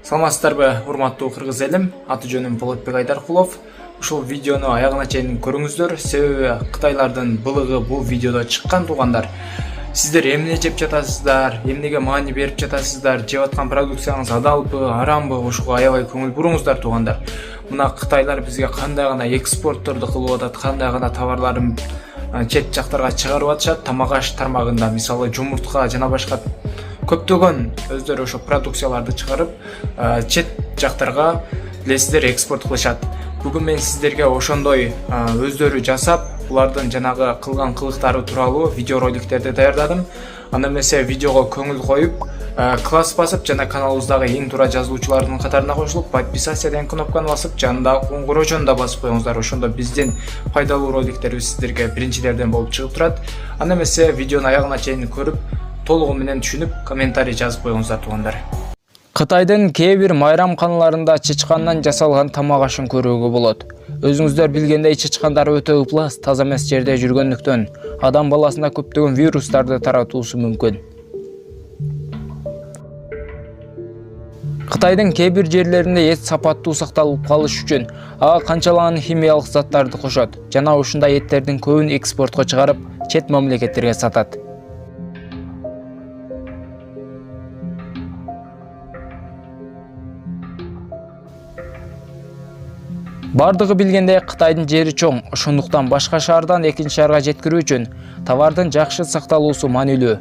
Саламатсыздарбы, урматтуу кыргыз элим? Аты жөнүм Болотбек Айдаркулов. Ушул видеону аягына чейин көрүңүздөр, себеби кытайлардын былыгы бул видеодо чыккан туугандар. Сиздер эмне жеп жатасыздар, эмнеге маани берип жатасыздар, жеп аткан продукцияңыз адалбы, арамбы, ошого аябай көңүл буруңуздар туугандар. Мына кытайлар бизге кандай гана экспортторду кылып атат, кандай гана товарларын чет жактарга чыгарып атышат, тамак аш тармагында, мисалы жумуртка жана башка көптөгөн өздөрү ошо продукцияларды чыгарып, чет жактарга билесиздер экспорт кылышат. Бүгүн мен сиздерге ошондой өздөрү жасап, булардын жанагы кылган кылыктары тууралуу видеороликтерди даярдадым. Анда эмесе видеого көңүл коюп, класс басып жана каналыбыздагы эң туура жазылуучулардын катарына кошулуп, подписаться деген кнопканы басып, жанындагы коңгурочону да басып коюңуздар. Ошондо биздин пайдалуу роликтерибиз сиздерге биринчилерден болуп чыгып турат. Анда эмесе видеону аягына чейин көрүп, толугу менен түшүнүп, комментарий жазып коюңуздар туугандар. Кытайдын кээ бир майрамканаларында чычкандан жасалган тамак ашын көрүүгө болот. Өзүңүздөр билгендей, чычкандар өтө ыплас, таза эмес жерде жүргөндүктөн адам баласына көптөгөн вирустарды таратуусу мүмкүн. Кытайдын кээ бир жерлеринде эт сапаттуу сакталып калыш үчүн ага канчалаган химиялык заттарды кошот жана ушундай эттердин көбүн экспортко чыгарып, чет мамлекеттерге сатат. Бардыгы билгендей, Кытайдын жери чоң, ошондуктан башка шаардан экинчи шаарга жеткирүү үчүн товардын жакшы сакталуусу маанилүү.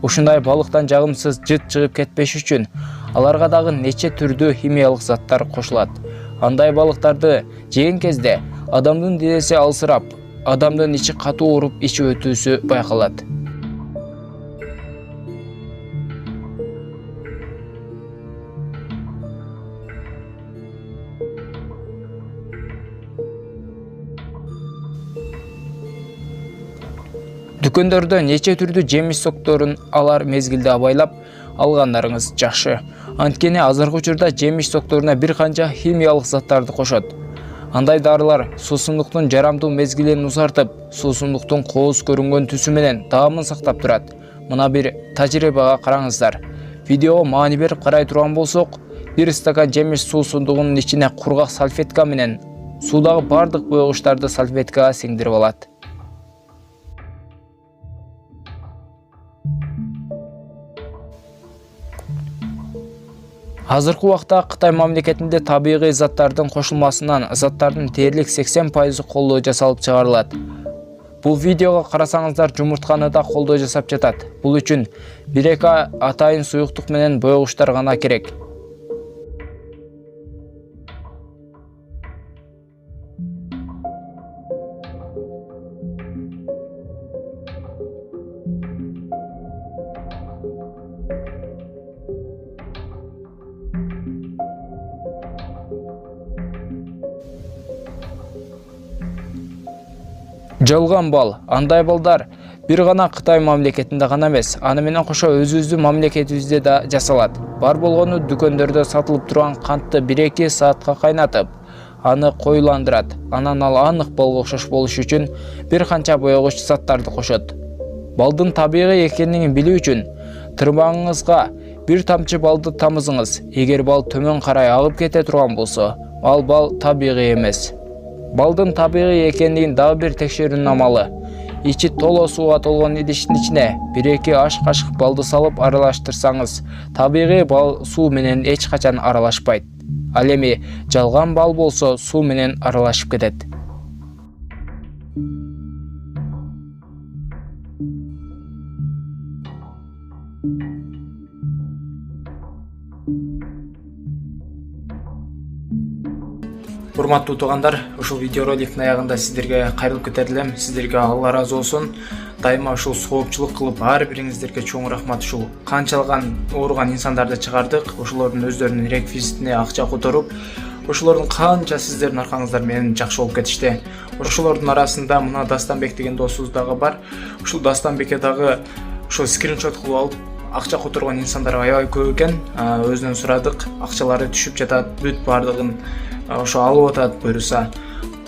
Ушундай балыктан жагымсыз жыт чыгып кетпеш үчүн аларга дагы нече түрдүү химиялык заттар кошулат. Андай балыктарды жеген кезде адамдын денеси алсырап, адамдын ичи катуу ооруп, ичи өтүүсү байкалат. Дүкөндөрдө нече түрдүү жемиш сокторун алар мезгилде абайлап алгандарыңыз жакшы. Анткени азыркы учурда жемиш сокторуна бир канча химиялык заттарды кошот. Андай дарылар суусундуктун жарамдуу мезгилин узартып, суусундуктун кооз көрүнгөн түсү менен даамын сактап турат. Мына бир тажрыйбага караңыздар. Видеого маани берип карай турган болсок, бир стакан жемиш суусундугунун ичине кургак салфетка менен суудагы бардык боегучтарды салфеткага сиңдирип алат. Азыркы убакта Кытай мамлекетинде табигый заттардын кошулмасынан заттардын дээрлик 80% колдоо жасалып чыгарылат. Бул видеого карасаңыздар, жумуртканы да колдоо жасап жатат. Бул үчүн 1-2 атайын суюктук менен боегучтар гана керек. Жалган бал. Андай балдар бир гана Кытай мамлекетинде гана эмес, аны менен кошо өзүбүздүн мамлекетибизде да жасалат. Бар болгону дүкөндөрдө сатылып турган кантты 1-2 саатка кайнатып, аны коюландырат. Анан ал анык балга окшош болуш үчүн бир канча боегуч заттарды кошот. Балдын табигый экенин билүү үчүн тырмагыңызга бир тамчы балды тамызыңыз. Эгер бал төмөн карай агып кете турган болсо, ал бал табигый эмес. Балдын табигый экендигин дагы бир текшерүүнүн амалы. Ичи толо сууга толгон идиштин ичине 1-2 аш кашык балды салып аралаштырсаңыз, табигый бал суу менен эч качан аралашпайт. Ал эми жалган бал болсо суу менен аралашып кетет. Урматтуу туугандар, ушул видеороликтин аягында сиздерге кайрылып кетер элем. Сиздерге Алла ыраазы болсун. Дайыма ушул соопчулук кылып, ар бириңиздерге чоң рахмат. Ушул канчалаган ооруган инсандарды чыгардык, ошолордун өздөрүнүн реквизитине акча которуп, ошолордун канча сиздердин аркаңыздар менен жакшы болуп кетишти. Ошолордун арасында мына Дастанбек деген досубуз дагы бар. Ушул Дастанбекке дагы ошол скриншот кылып алып, акча которгон инсандар аябай көп экен. Өзүнөн сурадык, акчалары түшүп жатат, бүт бардыгын ошо алып атат буюрса.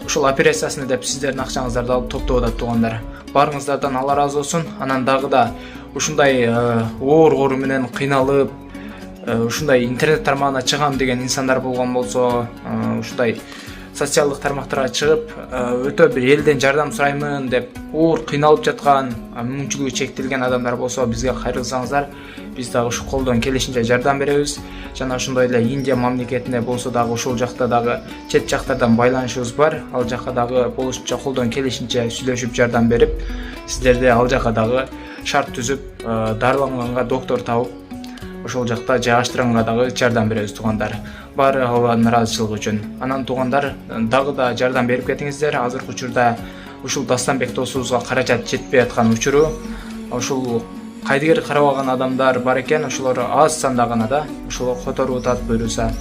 Ушул операциясына деп сиздердин акчаңыздарды алып топтоп атат туугандар. Барыңыздардан Алла ыраазы болсун. Анан дагы да ушундай оор менен кыйналып, ушундай интернет тармагына чыгам деген инсандар болгон болсо, ушундай социалдык тармактарга чыгып өтө бир элден жардам сураймын деп оор кыйналып жаткан, мүмкүнчүлүгү чектелген адамдар болсо бизге кайрылсаңыздар, биз дагы ушу колдон келишинче жардам беребиз. Жана ошондой эле Индия мамлекетинде болсо дагы ошол жакта дагы чет жактардан байланышыбыз бар. Ал жакка дагы болушунча колдон келишинче сүйлөшүп жардам берип, сиздерде ал жакка дагы шарт түзүп, дарыланганга доктор табып, ошол жакта жайгаштырганга дагы жардам беребиз туугандар. Баары алардын ыраазычылыгы үчүн. Анан туугандар дагы да жардам берип кетиңиздер. Азыркы учурда ушул Дастанбек досубузга каражат жетпей аткан учуру, ушул кайдыгер карабаган адамдар бар экен, ошолор аз санда гана да. Ошол которуп атат, буюрса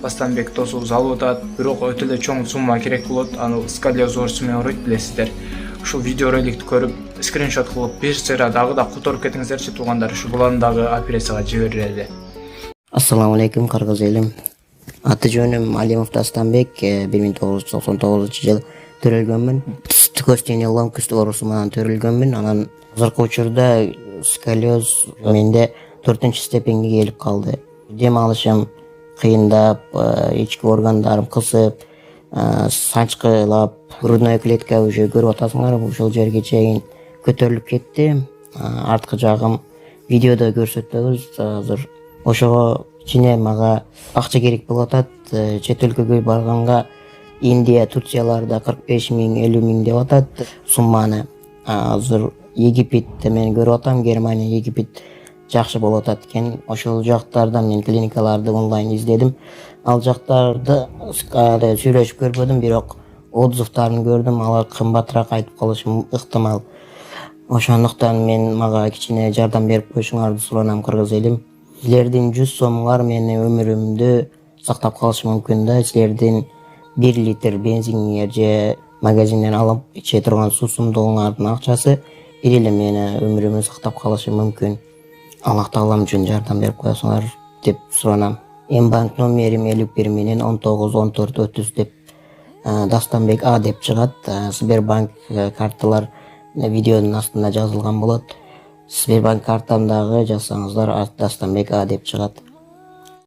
Дастанбек досубуз алып атат, бирок өтө эле чоң сумма керек болот. Аны сколиоз оорусу менен ооруйт, билесиздер. Ушул видео роликти көрүп, скриншот кылып, бир сыйра дагы да которуп кетиңиздерчи туугандар. Ушу буланы дагы операцияга жиберели. Ассаламу алейкум, кыргыз элим. Аты жөнүм Алимов Дастанбек, 1999 жыл төрөлгөнмүн. Түкөстүнө ломкуст оорусу менен төрөлгөнмүн. Анан азыркы учурда сколиоз менде 4-степенге келип калды. Дем алышым кыйындап, ички органдарым кысып, санчкылап, грудная клетка уже көрүп атасыңар, ушул жерге чейин көтөрүлүп кетти. Арткы жагым видеодо көрсөтөбүз азыр. Ошого кичине мага акча керек болуп атат. Чет өлкөгө барганга Индия, Турцияларда 45 миң, 50 миң деп атат сумманы. Азыр Египетте мен көрүп атам, Германия, Египет жакшы болуп атат экен. Ошол жактардан мен клиникаларды онлайн издедим. Ал жактарды сүйлөшүп көрбөдүм, бирок отзывдарын көрдүм. Алар кымбатыраак айтып калышы ыктымал. Ошондуктан мага кичине жардам берип коюшуңарды суранам, кыргыз элим. Силердин 100 сомуңар менин өмүрүмдү сактап калышы мүмкүн да. Силердин 1 литр бензиниңер же магазинден алып иче турган суусундугуңардын акчасы бир эле мени өмүрүмдү сактап калышы мүмкүн. Аллах Таалам үчүн жардам берип коесуңар деп суранам. Банк номерим 51 менен 191430 деп Дастанбек А деп чыгат. Сбербанк карталар видеонун астында жазылган болот. Сбербанк картамдагы жазсаңыздар Дастанбек А деп чыгат.